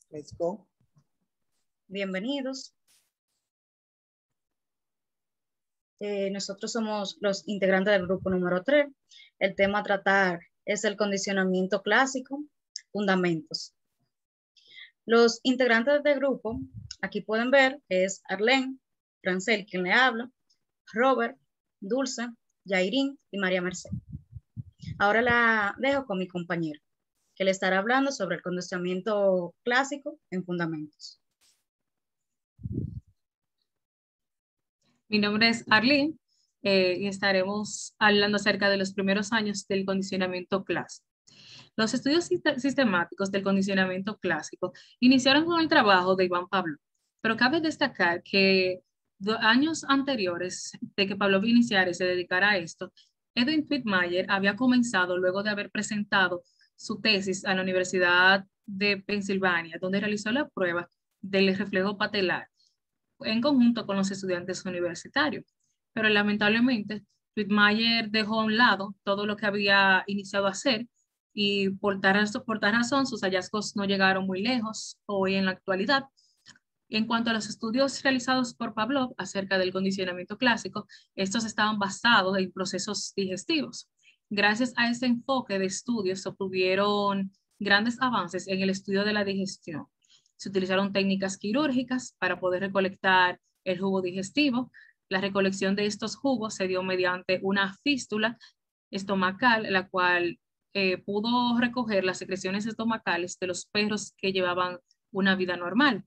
Let's go. Bienvenidos. Nosotros somos los integrantes del grupo número 3. El tema a tratar es el condicionamiento clásico, fundamentos. Los integrantes del grupo, aquí pueden ver, es Arlene, Francel, quien le habla, Robert, Dulce, Jairín y María Mercedes. Ahora la dejo con mi compañero, que le estará hablando sobre el condicionamiento clásico en fundamentos. Mi nombre es Arlene y estaremos hablando acerca de los primeros años del condicionamiento clásico. Los estudios sistemáticos del condicionamiento clásico iniciaron con el trabajo de Ivan Pavlov, pero cabe destacar que años anteriores de que Pavlov iniciara y se dedicara a esto, Edwin Tweedmeyer había comenzado luego de haber presentado su tesis a la Universidad de Pensilvania, donde realizó la prueba del reflejo patelar en conjunto con los estudiantes universitarios. Pero lamentablemente, Tweedmeyer dejó a un lado todo lo que había iniciado a hacer y por tal razón sus hallazgos no llegaron muy lejos hoy en la actualidad. En cuanto a los estudios realizados por Pavlov acerca del condicionamiento clásico, estos estaban basados en procesos digestivos. Gracias a ese enfoque de estudios se obtuvieron grandes avances en el estudio de la digestión. Se utilizaron técnicas quirúrgicas para poder recolectar el jugo digestivo. La recolección de estos jugos se dio mediante una fístula estomacal, la cual pudo recoger las secreciones estomacales de los perros que llevaban una vida normal.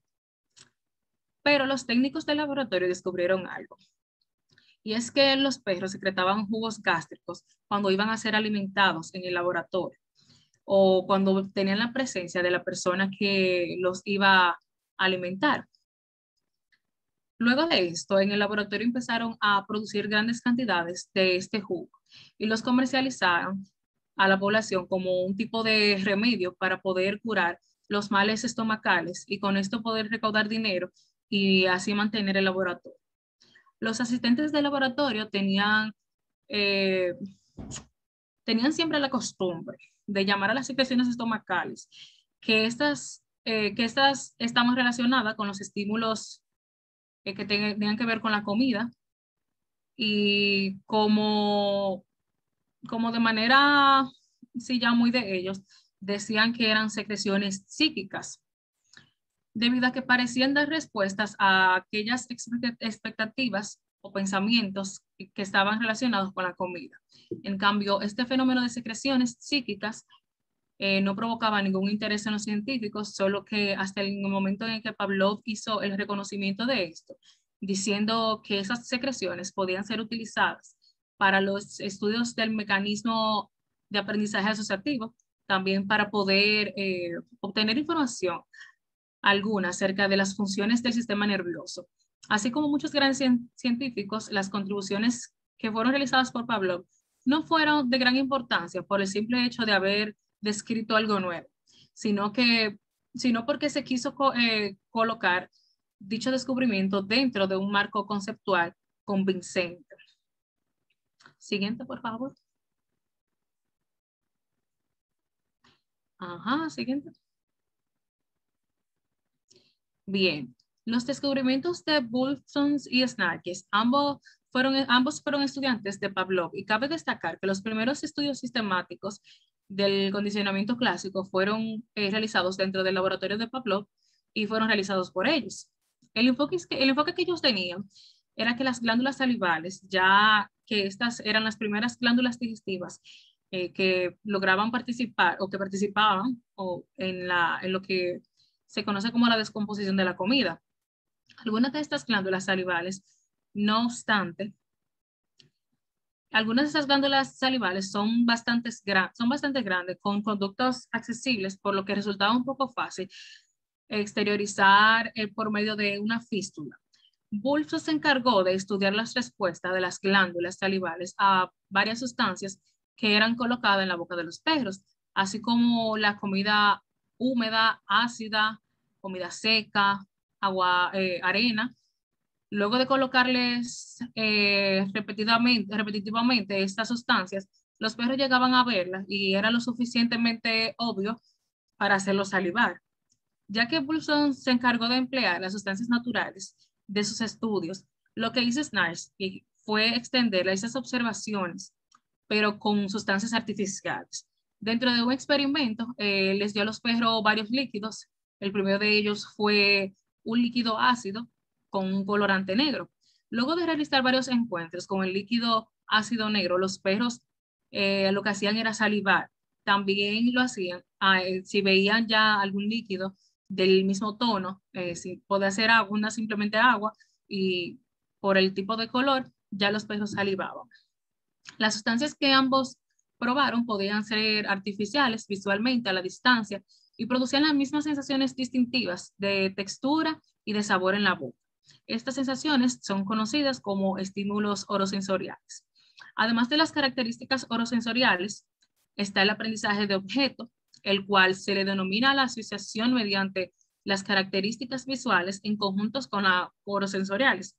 Pero los técnicos del laboratorio descubrieron algo. Y es que los perros secretaban jugos gástricos cuando iban a ser alimentados en el laboratorio o cuando tenían la presencia de la persona que los iba a alimentar. Luego de esto, en el laboratorio empezaron a producir grandes cantidades de este jugo y los comercializaron a la población como un tipo de remedio para poder curar los males estomacales y con esto poder recaudar dinero y así mantener el laboratorio. Los asistentes del laboratorio tenían siempre la costumbre de llamar a las secreciones estomacales, que estas estamos relacionadas con los estímulos que tengan que ver con la comida y como de manera, sí, ya muy de ellos, decían que eran secreciones psíquicas, debido a que parecían dar respuestas a aquellas expectativas o pensamientos que estaban relacionados con la comida. En cambio, este fenómeno de secreciones psíquicas no provocaba ningún interés en los científicos, solo que hasta el momento en el que Pavlov hizo el reconocimiento de esto, diciendo que esas secreciones podían ser utilizadas para los estudios del mecanismo de aprendizaje asociativo, también para poder obtener información alguna acerca de las funciones del sistema nervioso. Así como muchos grandes científicos, las contribuciones que fueron realizadas por Pavlov no fueron de gran importancia por el simple hecho de haber descrito algo nuevo, sino porque se quiso colocar dicho descubrimiento dentro de un marco conceptual convincente. Siguiente, por favor. Ajá, siguiente. Bien, los descubrimientos de Wolfson y Snarkis, ambos fueron estudiantes de Pavlov y cabe destacar que los primeros estudios sistemáticos del condicionamiento clásico fueron realizados dentro del laboratorio de Pavlov y fueron realizados por ellos. El enfoque que ellos tenían era que las glándulas salivales, ya que estas eran las primeras glándulas digestivas que lograban participar o que participaban en lo que se conoce como la descomposición de la comida. Algunas de estas glándulas salivales, no obstante, algunas de esas glándulas salivales son bastante grandes, con conductos accesibles, por lo que resultaba un poco fácil exteriorizar por medio de una fístula. Wolf se encargó de estudiar las respuestas de las glándulas salivales a varias sustancias que eran colocadas en la boca de los perros, así como la comida húmeda, ácida, comida seca, agua, arena. Luego de colocarles repetitivamente estas sustancias, los perros llegaban a verlas y era lo suficientemente obvio para hacerlos salivar. Ya que Bulson se encargó de emplear las sustancias naturales de sus estudios, lo que hizo Snarsky fue extender esas observaciones, pero con sustancias artificiales. Dentro de un experimento, les dio a los perros varios líquidos. El primero de ellos fue un líquido ácido con un colorante negro. Luego de realizar varios encuentros con el líquido ácido negro, los perros lo que hacían era salivar. También lo hacían si veían ya algún líquido del mismo tono, si podía ser agua, una simplemente agua, y por el tipo de color, ya los perros salivaban. Las sustancias que ambos probaron podían ser artificiales visualmente a la distancia y producían las mismas sensaciones distintivas de textura y de sabor en la boca. Estas sensaciones son conocidas como estímulos orosensoriales. Además de las características orosensoriales, está el aprendizaje de objeto, el cual se le denomina la asociación mediante las características visuales en conjuntos con las orosensoriales.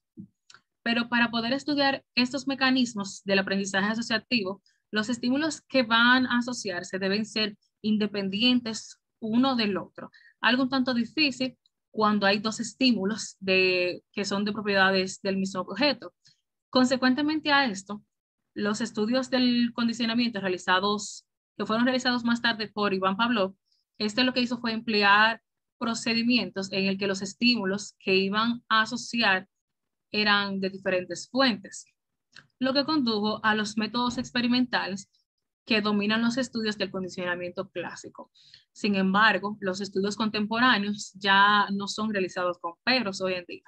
Pero para poder estudiar estos mecanismos del aprendizaje asociativo, los estímulos que van a asociarse deben ser independientes uno del otro. Algo un tanto difícil cuando hay dos estímulos que son de propiedades del mismo objeto. Consecuentemente a esto, los estudios del condicionamiento que fueron realizados más tarde por Iván Pavlov, lo que hizo fue emplear procedimientos en el que los estímulos que iban a asociar eran de diferentes fuentes, lo que condujo a los métodos experimentales que dominan los estudios del condicionamiento clásico. Sin embargo, los estudios contemporáneos ya no son realizados con perros hoy en día.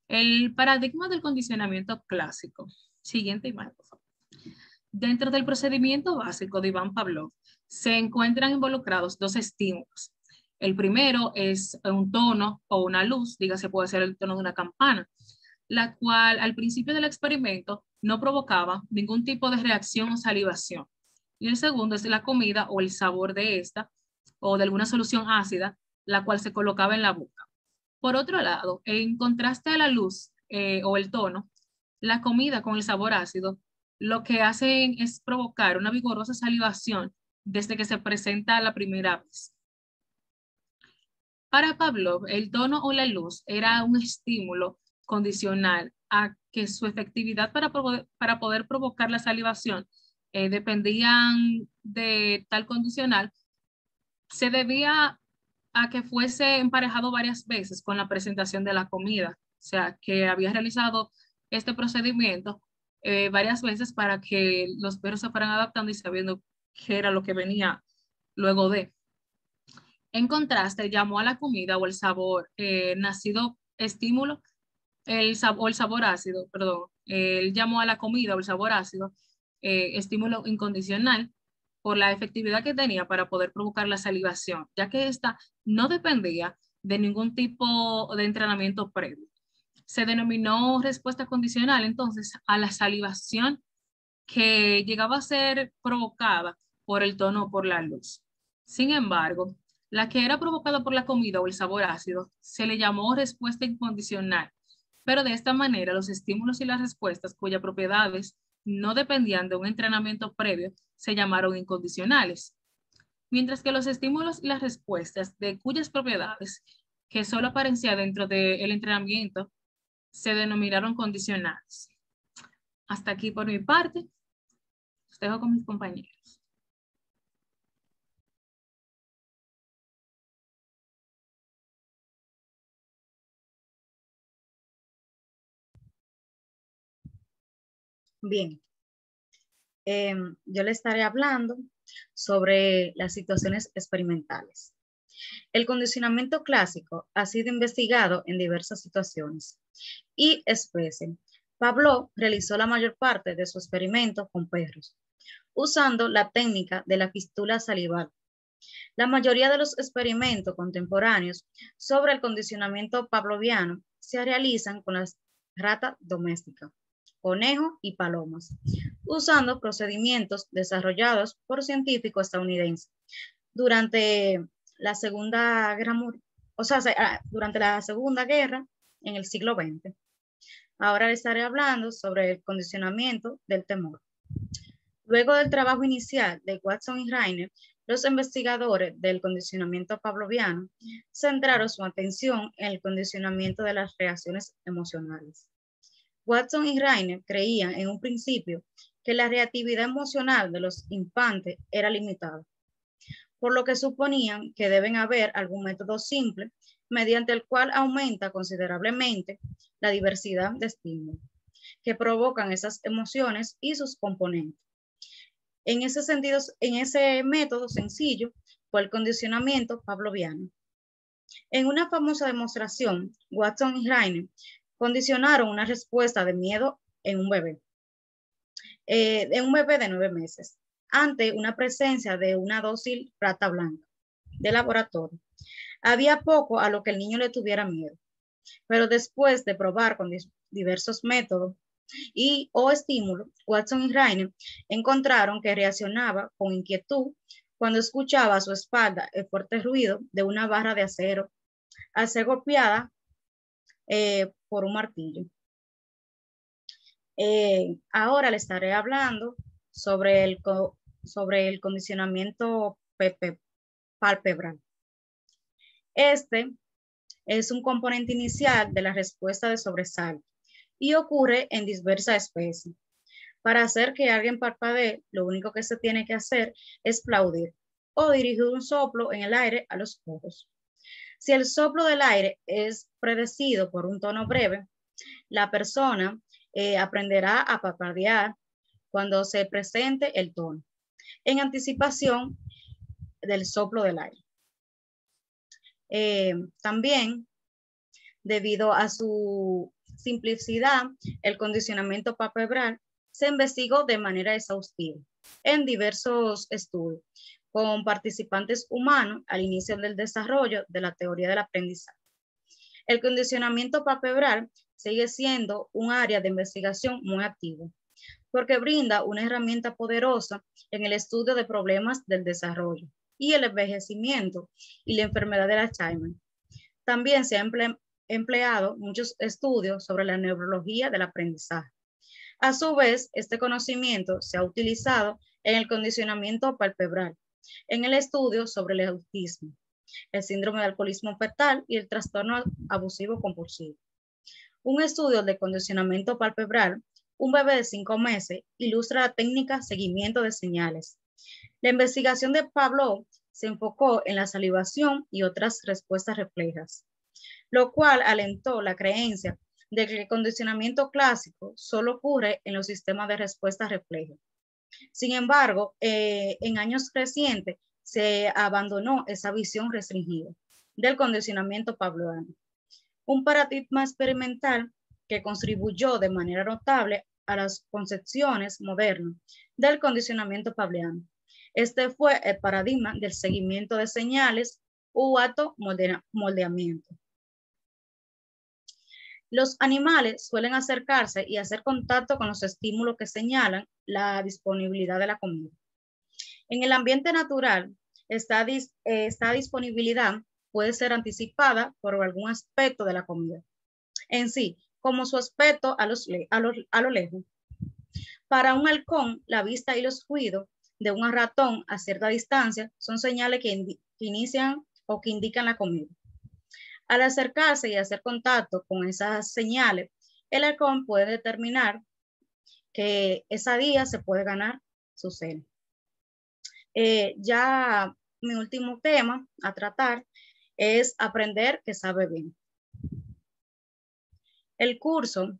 El paradigma del condicionamiento clásico. Siguiente imagen, por favor. Dentro del procedimiento básico de Iván Pavlov se encuentran involucrados dos estímulos. El primero es un tono o una luz, dígase puede ser el tono de una campana, la cual al principio del experimento no provocaba ningún tipo de reacción o salivación. Y el segundo es la comida o el sabor de esta o de alguna solución ácida, la cual se colocaba en la boca. Por otro lado, en contraste a la luz o el tono, la comida con el sabor ácido lo que hacen es provocar una vigorosa salivación desde que se presenta la primera vez. Para Pavlov, el tono o la luz era un estímulo condicional a que su efectividad para poder provocar la salivación dependían de tal condicional, se debía a que fuese emparejado varias veces con la presentación de la comida, o sea, que había realizado este procedimiento varias veces para que los perros se fueran adaptando y sabiendo qué era lo que venía luego de. En contraste, llamó a la comida o el sabor nacido estímulo, el sabor ácido, perdón, él llamó a la comida o el sabor ácido estímulo incondicional por la efectividad que tenía para poder provocar la salivación, ya que esta no dependía de ningún tipo de entrenamiento previo. Se denominó respuesta condicional entonces a la salivación que llegaba a ser provocada por el tono o por la luz. Sin embargo, la que era provocada por la comida o el sabor ácido se le llamó respuesta incondicional, pero de esta manera los estímulos y las respuestas cuyas propiedades no dependían de un entrenamiento previo se llamaron incondicionales, mientras que los estímulos y las respuestas de cuyas propiedades que solo aparecían dentro del entrenamiento se denominaron condicionales. Hasta aquí por mi parte. Los dejo con mis compañeros. Bien, yo le estaré hablando sobre las situaciones experimentales. El condicionamiento clásico ha sido investigado en diversas situaciones y especies. Pavlov realizó la mayor parte de su experimento con perros, usando la técnica de la fístula salival. La mayoría de los experimentos contemporáneos sobre el condicionamiento pavloviano se realizan con las ratas domésticas, conejos y palomas, usando procedimientos desarrollados por científicos estadounidenses durante la Segunda Guerra Mundial, durante la Segunda Guerra en el siglo XX. Ahora les estaré hablando sobre el condicionamiento del temor. Luego del trabajo inicial de Watson y Reiner, Los investigadores del condicionamiento pavloviano centraron su atención en el condicionamiento de las reacciones emocionales. Watson y Rainer creían en un principio que la reactividad emocional de los infantes era limitada, por lo que suponían que deben haber algún método simple mediante el cual aumenta considerablemente la diversidad de estímulos que provocan esas emociones y sus componentes. En ese sentido, en ese método sencillo fue el condicionamiento pavloviano. En una famosa demostración, Watson y Rainer condicionaron una respuesta de miedo en un bebé de 9 meses, ante una presencia de una dócil rata blanca de laboratorio. Había poco a lo que el niño le tuviera miedo, pero después de probar con diversos métodos o estímulos, Watson y Rainer encontraron que reaccionaba con inquietud cuando escuchaba a su espalda el fuerte ruido de una barra de acero al ser golpeada por un martillo. Ahora le estaré hablando sobre el condicionamiento palpebral. Este es un componente inicial de la respuesta de sobresalto y ocurre en diversas especies. Para hacer que alguien parpadee, lo único que se tiene que hacer es aplaudir o dirigir un soplo en el aire a los ojos. Si el soplo del aire es predecido por un tono breve, la persona aprenderá a parpadear cuando se presente el tono, en anticipación del soplo del aire. También, debido a su simplicidad, el condicionamiento palpebral se investigó de manera exhaustiva en diversos estudios con participantes humanos al inicio del desarrollo de la teoría del aprendizaje. El condicionamiento palpebral sigue siendo un área de investigación muy activa porque brinda una herramienta poderosa en el estudio de problemas del desarrollo y el envejecimiento y la enfermedad de Alzheimer. También se han empleado muchos estudios sobre la neurología del aprendizaje. A su vez, este conocimiento se ha utilizado en el condicionamiento palpebral, en el estudio sobre el autismo, el síndrome de alcoholismo fetal y el trastorno abusivo compulsivo. Un estudio de condicionamiento palpebral, un bebé de 5 meses, ilustra la técnica seguimiento de señales. La investigación de Pavlov se enfocó en la salivación y otras respuestas reflejas, lo cual alentó la creencia de que el condicionamiento clásico solo ocurre en los sistemas de respuesta refleja. Sin embargo, en años recientes se abandonó esa visión restringida del condicionamiento pavloviano, un paradigma experimental que contribuyó de manera notable a las concepciones modernas del condicionamiento pavloviano. Este fue el paradigma del seguimiento de señales u auto-moldeamiento. Los animales suelen acercarse y hacer contacto con los estímulos que señalan la disponibilidad de la comida. En el ambiente natural, esta disponibilidad puede ser anticipada por algún aspecto de la comida en sí, como su aspecto a lo lejos. Para un halcón, la vista y los ruidos de un ratón a cierta distancia son señales que inician o que indican la comida. Al acercarse y hacer contacto con esas señales, el halcón puede determinar que ese día se puede ganar su cena. Ya mi último tema a tratar es aprender que sabe bien. El curso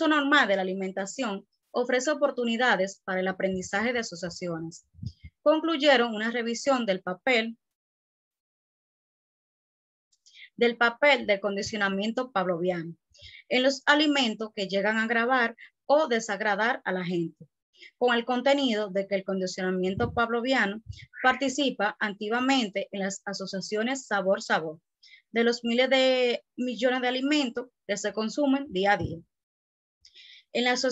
normal de la alimentación ofrece oportunidades para el aprendizaje de asociaciones. Concluyeron una revisión del papel del condicionamiento pavloviano en los alimentos que llegan a agravar o desagradar a la gente, con el contenido de que el condicionamiento pavloviano participa activamente en las asociaciones sabor-sabor de los miles de millones de alimentos que se consumen día a día. En las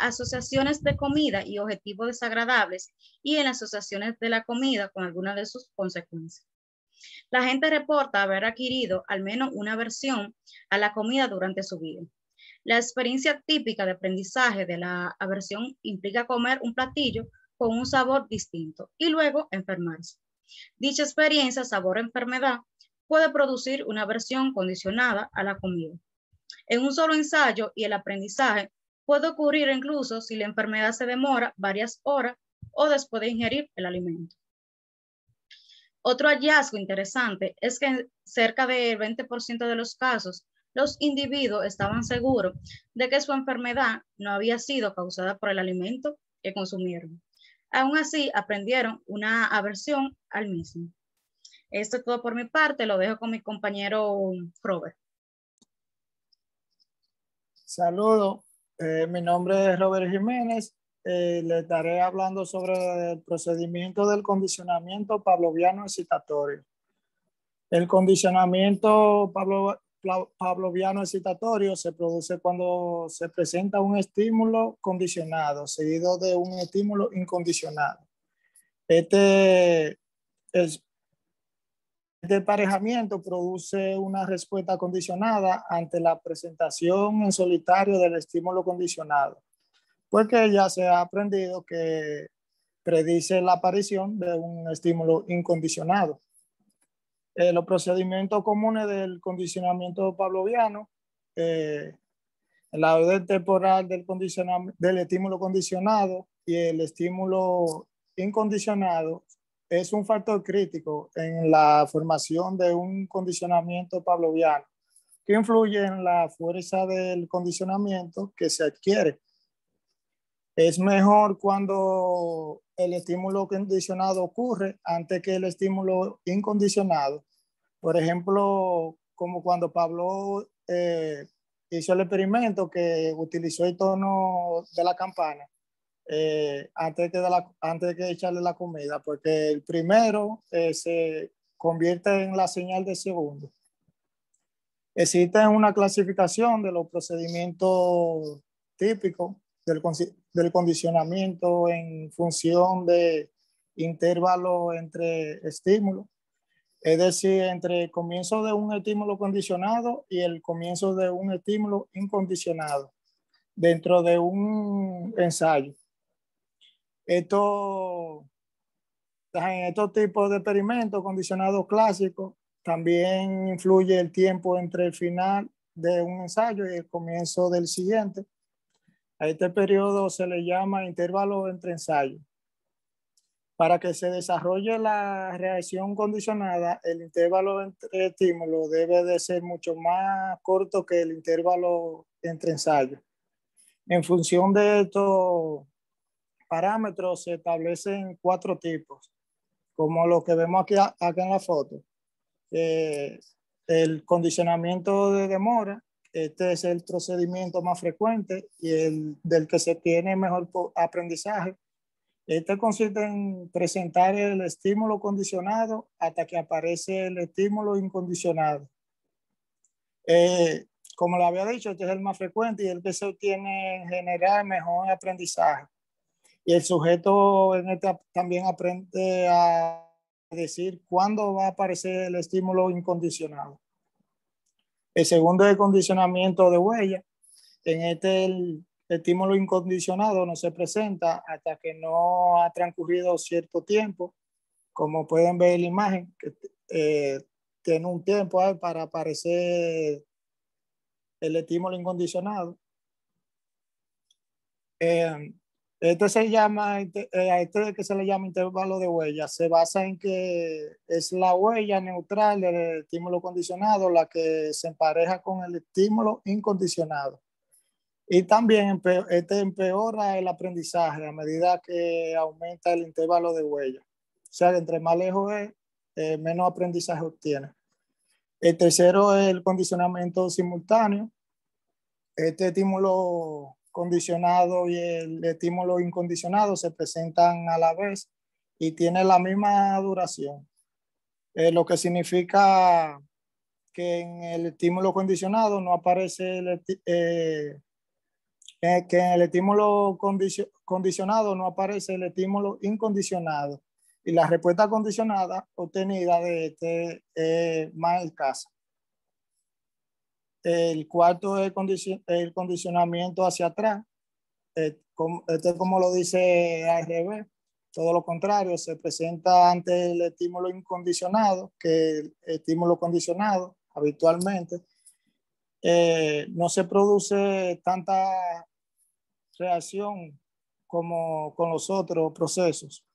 asociaciones de comida y objetivos desagradables y en las asociaciones de la comida con algunas de sus consecuencias. La gente reporta haber adquirido al menos una aversión a la comida durante su vida. La experiencia típica de aprendizaje de la aversión implica comer un platillo con un sabor distinto y luego enfermarse. Dicha experiencia, sabor-enfermedad, puede producir una aversión condicionada a la comida. En un solo ensayo y el aprendizaje puede ocurrir incluso si la enfermedad se demora varias horas o después de ingerir el alimento. Otro hallazgo interesante es que en cerca del 20% de los casos, los individuos estaban seguros de que su enfermedad no había sido causada por el alimento que consumieron. Aún así, aprendieron una aversión al mismo. Esto es todo por mi parte, lo dejo con mi compañero Robert. Saludos, mi nombre es Robert Jiménez. Le estaré hablando sobre el procedimiento del condicionamiento pavloviano excitatorio. El condicionamiento pavloviano excitatorio se produce cuando se presenta un estímulo condicionado seguido de un estímulo incondicionado. Este emparejamiento produce una respuesta condicionada ante la presentación en solitario del estímulo condicionado, porque ya se ha aprendido que predice la aparición de un estímulo incondicionado. Los procedimientos comunes del condicionamiento pavloviano, la orden temporal del estímulo condicionado y el estímulo incondicionado es un factor crítico en la formación de un condicionamiento pavloviano que influye en la fuerza del condicionamiento que se adquiere. Es mejor cuando el estímulo condicionado ocurre antes que el estímulo incondicionado. Por ejemplo, como cuando Pavlov hizo el experimento que utilizó el tono de la campana antes de que echarle la comida, porque el primero se convierte en la señal de segundo. Existe una clasificación de los procedimientos típicos del condicionamiento en función de intervalo entre estímulos, es decir, entre el comienzo de un estímulo condicionado y el comienzo de un estímulo incondicionado dentro de un ensayo. En estos tipos de experimentos condicionados clásicos también influye el tiempo entre el final de un ensayo y el comienzo del siguiente. A este periodo se le llama intervalo entre ensayos. Para que se desarrolle la reacción condicionada, el intervalo entre estímulos debe de ser mucho más corto que el intervalo entre ensayos. En función de estos parámetros se establecen 4 tipos, como lo que vemos acá en la foto. El condicionamiento de demora, este es el procedimiento más frecuente y el del que se tiene mejor aprendizaje. Este consiste en presentar el estímulo condicionado hasta que aparece el estímulo incondicionado. Como le había dicho, este es el más frecuente y el que se obtiene en general mejor aprendizaje. Y el sujeto en esta también aprende a decir cuándo va a aparecer el estímulo incondicionado. El segundo es el condicionamiento de huella. En este el estímulo incondicionado no se presenta hasta que no ha transcurrido cierto tiempo. Como pueden ver en la imagen, que tiene un tiempo para aparecer el estímulo incondicionado. Este se llama, este que se le llama intervalo de huella, se basa en que es la huella neutral del estímulo condicionado la que se empareja con el estímulo incondicionado. Y también este empeora el aprendizaje a medida que aumenta el intervalo de huella. O sea, que entre más lejos es, menos aprendizaje obtiene. El tercero es el condicionamiento simultáneo. Este estímulo condicionado y el estímulo incondicionado se presentan a la vez y tienen la misma duración, lo que significa que en el estímulo condicionado no aparece que en el estímulo condicionado no aparece el estímulo incondicionado y la respuesta condicionada obtenida de este es más escasa. El cuarto es el condicionamiento hacia atrás. Este, como lo dice al revés, todo lo contrario, se presenta ante el estímulo incondicionado, que el estímulo condicionado habitualmente no se produce tanta reacción como con los otros procesos.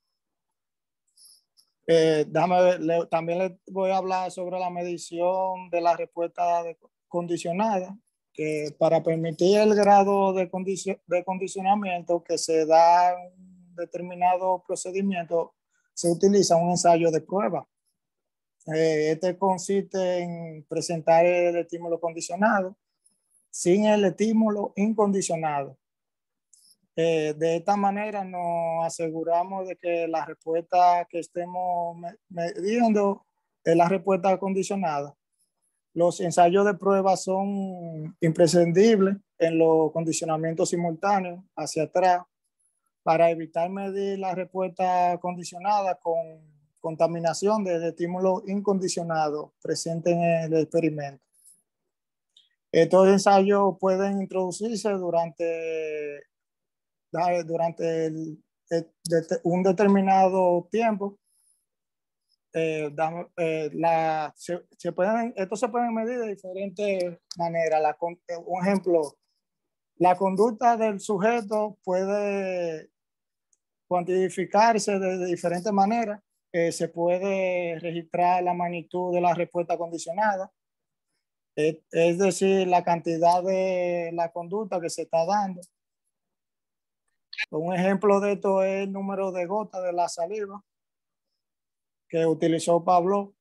También les voy a hablar sobre la medición de la respuesta condicionada, que para permitir el grado de condicionamiento que se da en un determinado procedimiento, se utiliza un ensayo de prueba. Este consiste en presentar el estímulo condicionado sin el estímulo incondicionado. De esta manera nos aseguramos de que la respuesta que estemos midiendo es la respuesta condicionada. Los ensayos de prueba son imprescindibles en los condicionamientos simultáneos hacia atrás para evitar medir la respuesta condicionada con contaminación del estímulo incondicionado presente en el experimento. Estos ensayos pueden introducirse durante un determinado tiempo. Estos se pueden medir de diferentes maneras. Un ejemplo, la conducta del sujeto puede cuantificarse de diferentes maneras. Se puede registrar la magnitud de la respuesta condicionada, es decir, la cantidad de la conducta que se está dando. Un ejemplo de esto es el número de gotas de la saliva que utilizó Pablo.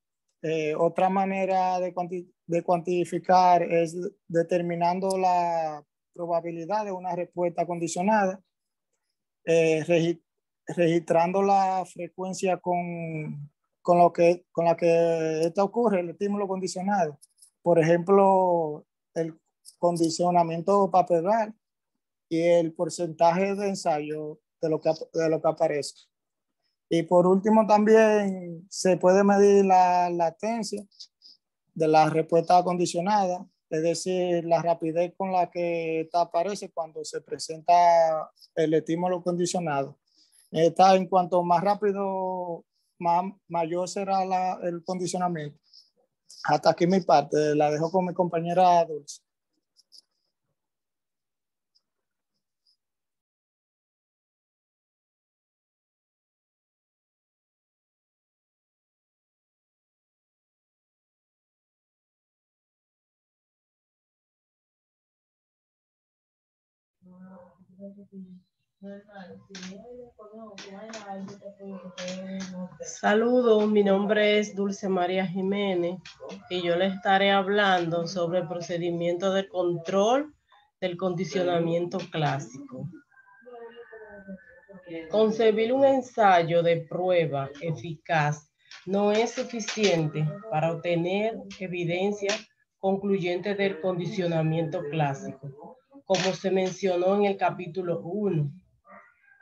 Otra manera de cuantificar es determinando la probabilidad de una respuesta condicionada, registrando la frecuencia con la que esta ocurre, el estímulo condicionado. Por ejemplo, el condicionamiento papelar y el porcentaje de ensayo de lo que aparece. Y por último, también se puede medir la latencia de la respuesta condicionada, es decir, la rapidez con la que esta aparece cuando se presenta el estímulo condicionado. En cuanto más rápido, mayor será el condicionamiento. Hasta aquí mi parte, la dejo con mi compañera Dulce. Saludos, mi nombre es Dulce María Jiménez y yo les estaré hablando sobre el procedimiento de control del condicionamiento clásico. Concebir un ensayo de prueba eficaz no es suficiente para obtener evidencia concluyente del condicionamiento clásico, como se mencionó en el capítulo 1.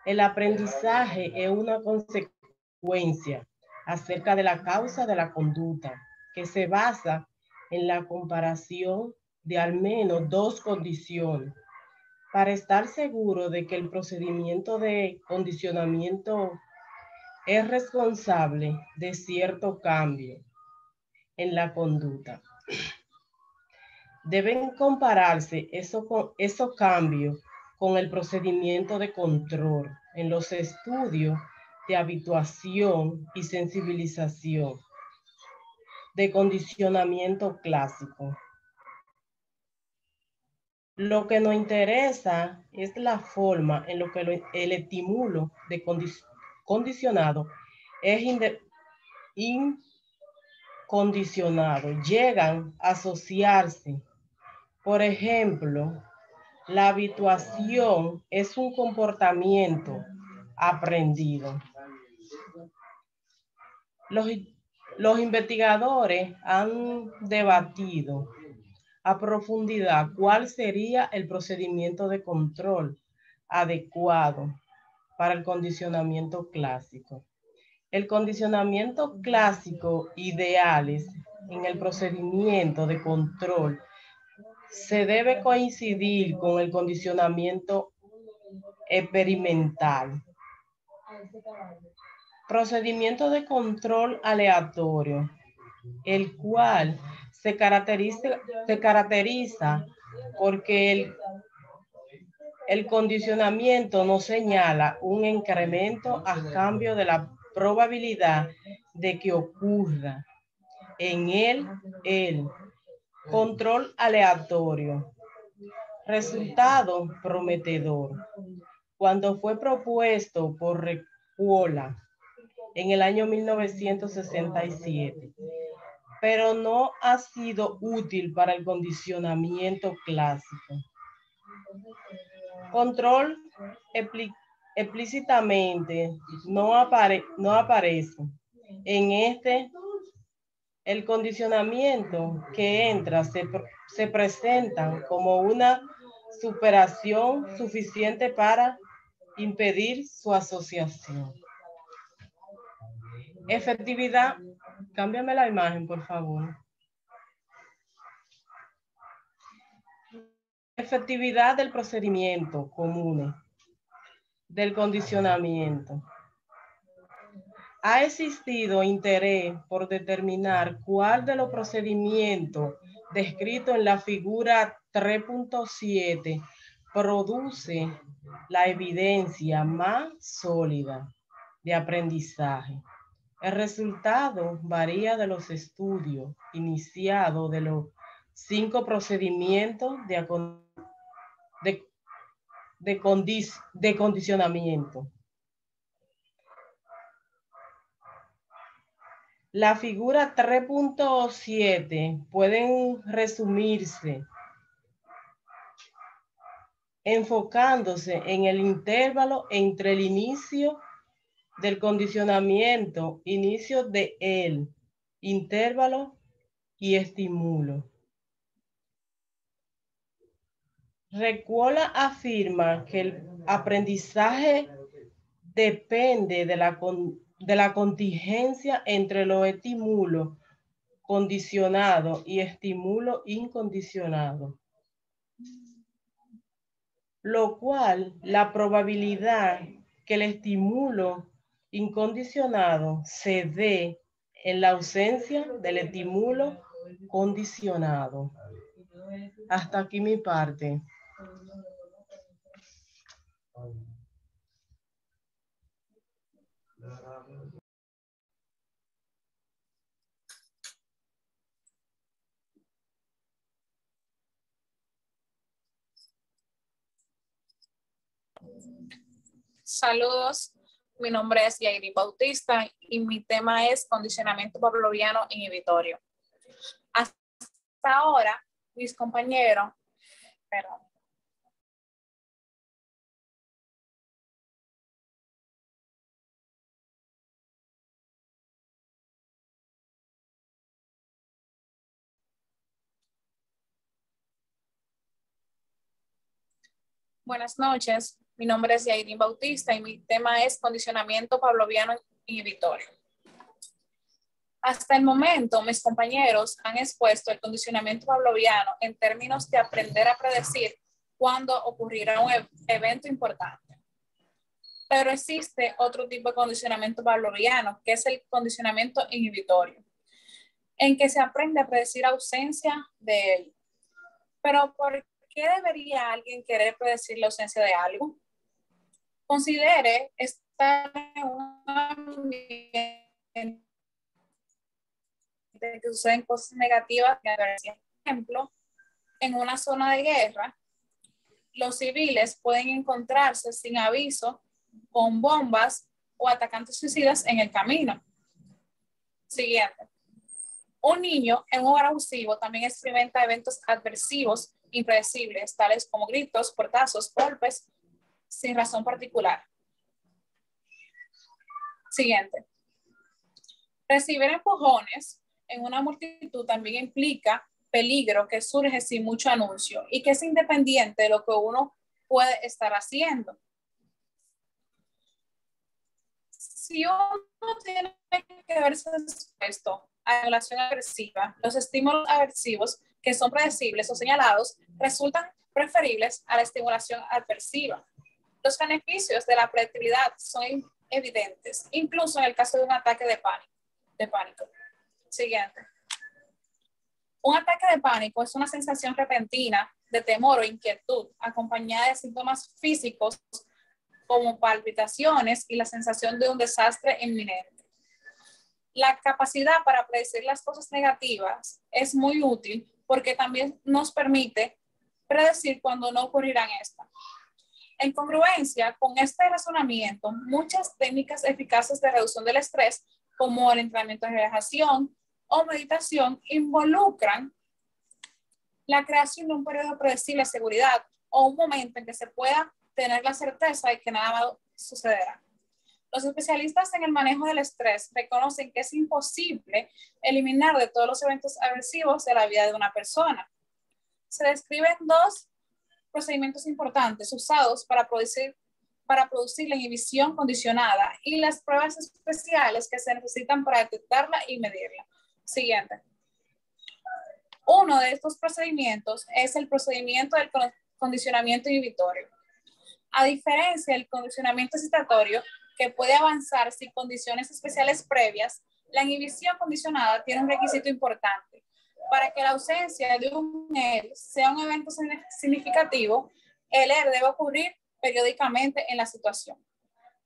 El aprendizaje es una consecuencia acerca de la causa de la conducta, que se basa en la comparación de al menos dos condiciones. Para estar seguro de que el procedimiento de condicionamiento es responsable de cierto cambio en la conducta, deben compararse esos cambios con el procedimiento de control en los estudios de habituación y sensibilización de condicionamiento clásico. Lo que nos interesa es la forma en la que el estímulo de condicionado es incondicionado, llegan a asociarse. Por ejemplo, la habituación es un comportamiento aprendido. Los investigadores han debatido a profundidad cuál sería el procedimiento de control adecuado para el condicionamiento clásico. El condicionamiento clásico ideales en el procedimiento de control se debe coincidir con el condicionamiento experimental. Procedimiento de control aleatorio, el cual se caracteriza porque el condicionamiento no señala un incremento a cambio de la probabilidad de que ocurra en el control aleatorio. Resultado prometedor. Cuando fue propuesto por Recuola en el año 1967, pero no ha sido útil para el condicionamiento clásico. Control explícitamente no aparece. En el condicionamiento que entra se presentan como una superación suficiente para impedir su asociación. Efectividad. Cámbiame la imagen, por favor. Efectividad del procedimiento común del condicionamiento. Ha existido interés por determinar cuál de los procedimientos descritos en la figura 3.7 produce la evidencia más sólida de aprendizaje. El resultado varía de los estudios iniciados de los 5 procedimientos de condicionamiento. La figura 3.7 pueden resumirse enfocándose en el intervalo entre el inicio del condicionamiento, inicio de el intervalo y estímulo. Recuola afirma que el aprendizaje depende de la contingencia entre los estímulos condicionados y estímulo incondicionado, lo cual la probabilidad que el estímulo incondicionado se dé en la ausencia del estímulo condicionado. Hasta aquí mi parte. Saludos, mi nombre es Yairi Bautista y mi tema es condicionamiento pavloviano inhibitorio. Hasta ahora, mis compañeros, perdón. Buenas noches, mi nombre es Yairi Bautista y mi tema es condicionamiento pavloviano inhibitorio. Hasta el momento, mis compañeros han expuesto el condicionamiento pavloviano en términos de aprender a predecir cuándo ocurrirá un evento importante. Pero existe otro tipo de condicionamiento pavloviano, que es el condicionamiento inhibitorio, en que se aprende a predecir ausencia de él. Pero ¿por qué debería alguien querer predecir la ausencia de algo? Considere estar en un ambiente que suceden cosas negativas. Por ejemplo, en una zona de guerra, los civiles pueden encontrarse sin aviso con bombas o atacantes suicidas en el camino. Siguiente. Un niño en un hogar abusivo también experimenta eventos adversivos impredecibles, tales como gritos, portazos, golpes, sin razón particular. Siguiente. Recibir empujones en una multitud también implica peligro que surge sin mucho anuncio y que es independiente de lo que uno puede estar haciendo. Si uno tiene que verse expuesto a la estimulación aversiva, los estímulos aversivos que son predecibles o señalados resultan preferibles a la estimulación aversiva. Los beneficios de la predictibilidad son evidentes, incluso en el caso de un ataque de pánico. Siguiente. Un ataque de pánico es una sensación repentina de temor o inquietud, acompañada de síntomas físicos como palpitaciones y la sensación de un desastre inminente. La capacidad para predecir las cosas negativas es muy útil porque también nos permite predecir cuándo no ocurrirán estas. En congruencia con este razonamiento, muchas técnicas eficaces de reducción del estrés, como el entrenamiento de relajación o meditación, involucran la creación de un periodo predecible de seguridad o un momento en que se pueda tener la certeza de que nada malo sucederá. Los especialistas en el manejo del estrés reconocen que es imposible eliminar de todos los eventos aversivos de la vida de una persona. Se describen dos procedimientos importantes usados para producir la inhibición condicionada y las pruebas especiales que se necesitan para detectarla y medirla. Siguiente. Uno de estos procedimientos es el procedimiento del condicionamiento inhibitorio. A diferencia del condicionamiento excitatorio, que puede avanzar sin condiciones especiales previas, la inhibición condicionada tiene un requisito importante. Para que la ausencia de un ER sea un evento significativo, el ER debe ocurrir periódicamente en la situación.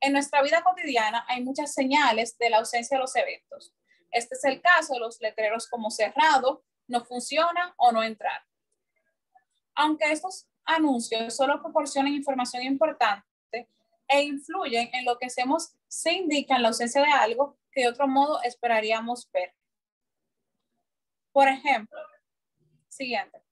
En nuestra vida cotidiana hay muchas señales de la ausencia de los eventos. Este es el caso de los letreros como cerrado, no funciona o no entrar. Aunque estos anuncios solo proporcionan información importante e influyen en lo que hacemos, se indican la ausencia de algo que de otro modo esperaríamos ver. Por ejemplo, siguiente.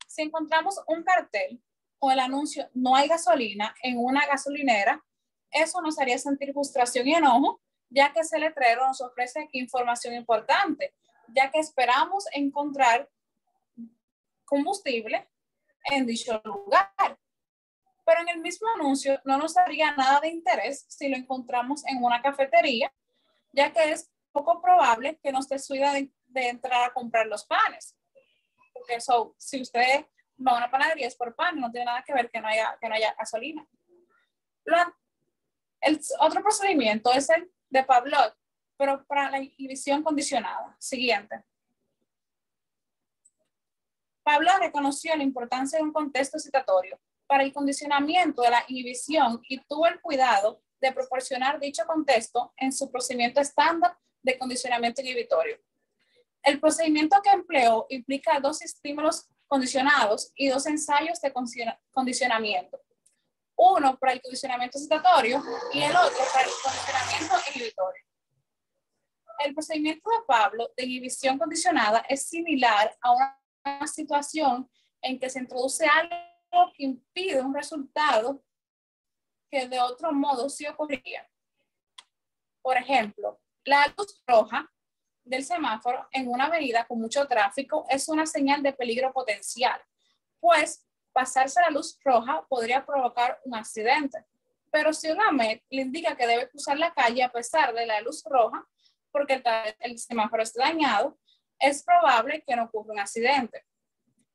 Si encontramos un cartel o el anuncio "no hay gasolina" en una gasolinera, eso nos haría sentir frustración y enojo, ya que ese letrero nos ofrece aquí información importante, ya que esperamos encontrar combustible en dicho lugar. Pero en el mismo anuncio no nos daría nada de interés si lo encontramos en una cafetería, ya que es poco probable que nos persuada de entrar a comprar los panes. Porque si usted va a una panadería es por pan, no tiene nada que ver que no haya gasolina. El otro procedimiento es el de Pavlov, pero para la inhibición condicionada. Siguiente. Pavlov reconoció la importancia de un contexto excitatorio para el condicionamiento de la inhibición y tuvo el cuidado de proporcionar dicho contexto en su procedimiento estándar de condicionamiento inhibitorio. El procedimiento que empleó implica 2 estímulos condicionados y 2 ensayos de condicionamiento. Uno para el condicionamiento excitatorio y el otro para el condicionamiento inhibitorio. El procedimiento de Pavlov de inhibición condicionada es similar a una situación en que se introduce algo que impide un resultado que de otro modo sí ocurriría. Por ejemplo, la luz roja del semáforo en una avenida con mucho tráfico es una señal de peligro potencial, pues pasarse la luz roja podría provocar un accidente. Pero si un AMET le indica que debe cruzar la calle a pesar de la luz roja, porque el semáforo está dañado, es probable que no ocurra un accidente.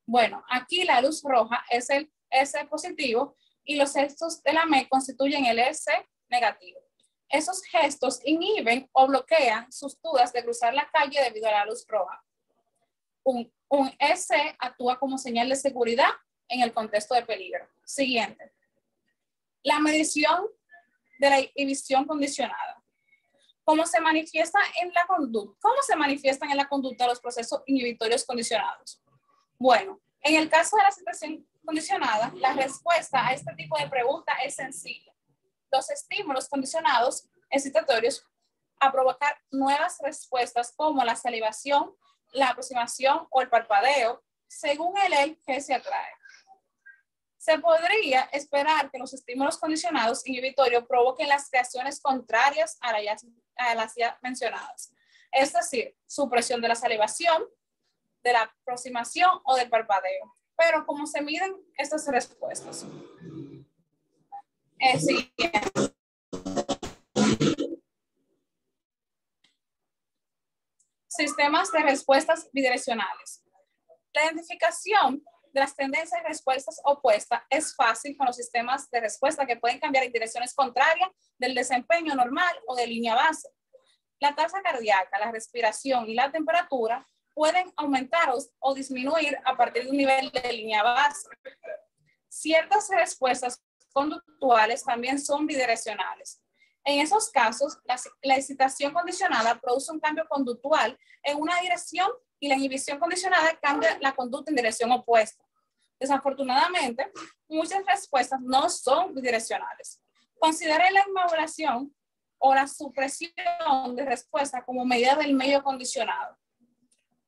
Bueno, aquí la luz roja es el S positivo y los gestos de la AMET constituyen el S negativo. Esos gestos inhiben o bloquean sus dudas de cruzar la calle debido a la luz roja. Un S actúa como señal de seguridad en el contexto de peligro. Siguiente. La medición de la inhibición condicionada. ¿Cómo se manifiestan en la conducta los procesos inhibitorios condicionados? Bueno, en el caso de la situación condicionada, la respuesta a este tipo de pregunta es sencilla. Los estímulos condicionados excitatorios a provocar nuevas respuestas como la salivación, la aproximación o el parpadeo, según el que se atrae. Se podría esperar que los estímulos condicionados inhibitorios provoquen las reacciones contrarias a las ya mencionadas, es decir, supresión de la salivación, de la aproximación o del parpadeo. Pero ¿cómo se miden estas respuestas? Sistemas de respuestas bidireccionales. La identificación de las tendencias y respuestas opuestas es fácil con los sistemas de respuesta que pueden cambiar en direcciones contrarias del desempeño normal o de línea base. La tasa cardíaca, la respiración y la temperatura pueden aumentar o disminuir a partir de un nivel de línea base. Ciertas respuestas conductuales también son bidireccionales. En esos casos, la excitación condicionada produce un cambio conductual en una dirección y la inhibición condicionada cambia la conducta en dirección opuesta. Desafortunadamente, muchas respuestas no son bidireccionales. Considere la inmovilización o la supresión de respuesta como medida del medio condicionado.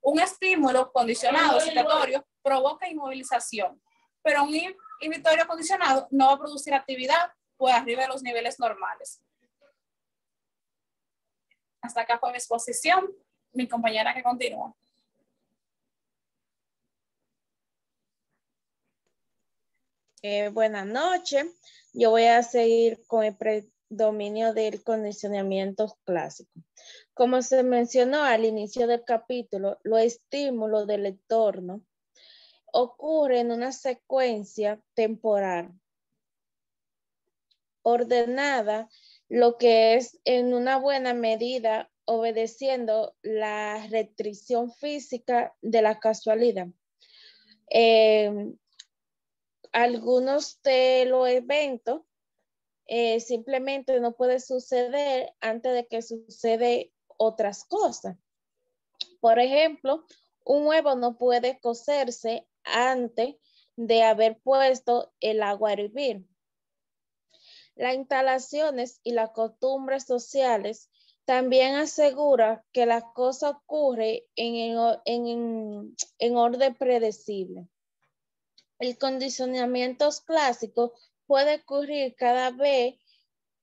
Un estímulo condicionado excitatorio provoca inmovilización, pero un inhibitorio condicionado no va a producir actividad por arriba de los niveles normales. Hasta acá fue mi exposición. Mi compañera que continúa. Buenas noches. Yo voy a seguir con el predominio del condicionamiento clásico. Como se mencionó al inicio del capítulo, los estímulos del entorno ocurren en una secuencia temporal ordenada, lo que es en una buena medida obedeciendo la restricción física de la casualidad. Algunos de los eventos simplemente no puede suceder antes de que suceden otras cosas. Por ejemplo, un huevo no puede cocerse antes de haber puesto el agua a hervir. Las instalaciones y las costumbres sociales también aseguran que las cosas ocurren en orden predecible. El condicionamiento clásico puede ocurrir cada vez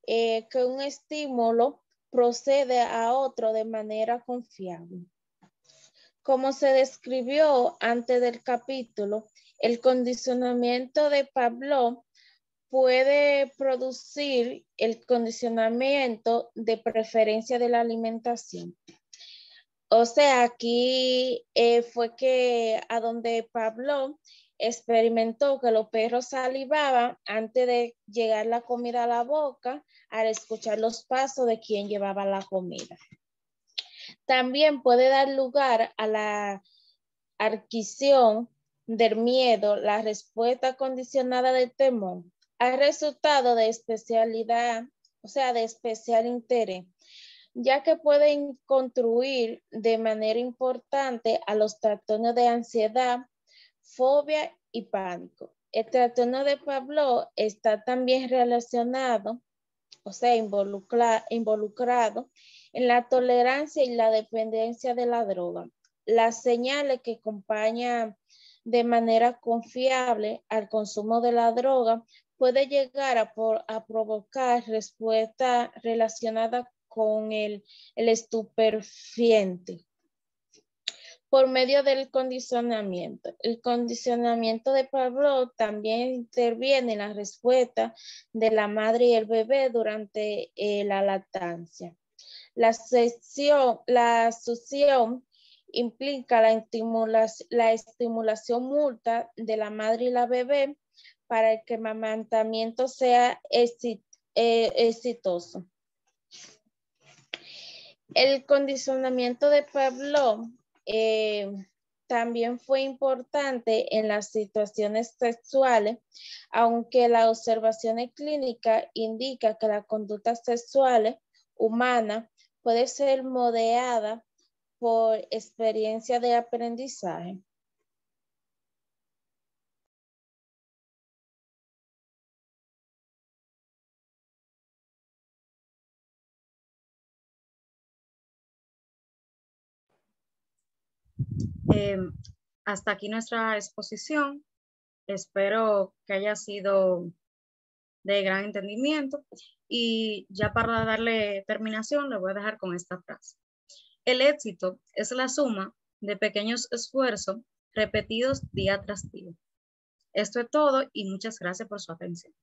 que un estímulo procede a otro de manera confiable. Como se describió antes del capítulo, el condicionamiento de Pavlov puede producir el condicionamiento de preferencia de la alimentación. O sea, aquí fue que a donde Pavlov experimentó que los perros salivaban antes de llegar la comida a la boca al escuchar los pasos de quien llevaba la comida. También puede dar lugar a la adquisición del miedo, la respuesta condicionada del temor, al resultado de especialidad, o sea, de especial interés, ya que pueden contribuir de manera importante a los trastornos de ansiedad, fobia y pánico. El trastorno de Pavlov está también relacionado, o sea, involucrado en la tolerancia y la dependencia de la droga. Las señales que acompañan de manera confiable al consumo de la droga puede llegar a provocar respuestas relacionadas con el estupefaciente por medio del condicionamiento. El condicionamiento de Pavlov también interviene en la respuesta de la madre y el bebé durante la lactancia. La succión implica la estimulación múltiple de la madre y la bebé para que el amamantamiento sea exitoso. El condicionamiento de Pavlov también fue importante en las situaciones sexuales, aunque las observaciones clínicas indican que la conducta sexual humana puede ser modelada por experiencia de aprendizaje. Hasta aquí nuestra exposición. Espero que haya sido de gran entendimiento y ya para darle terminación le voy a dejar con esta frase. El éxito es la suma de pequeños esfuerzos repetidos día tras día. Esto es todo y muchas gracias por su atención.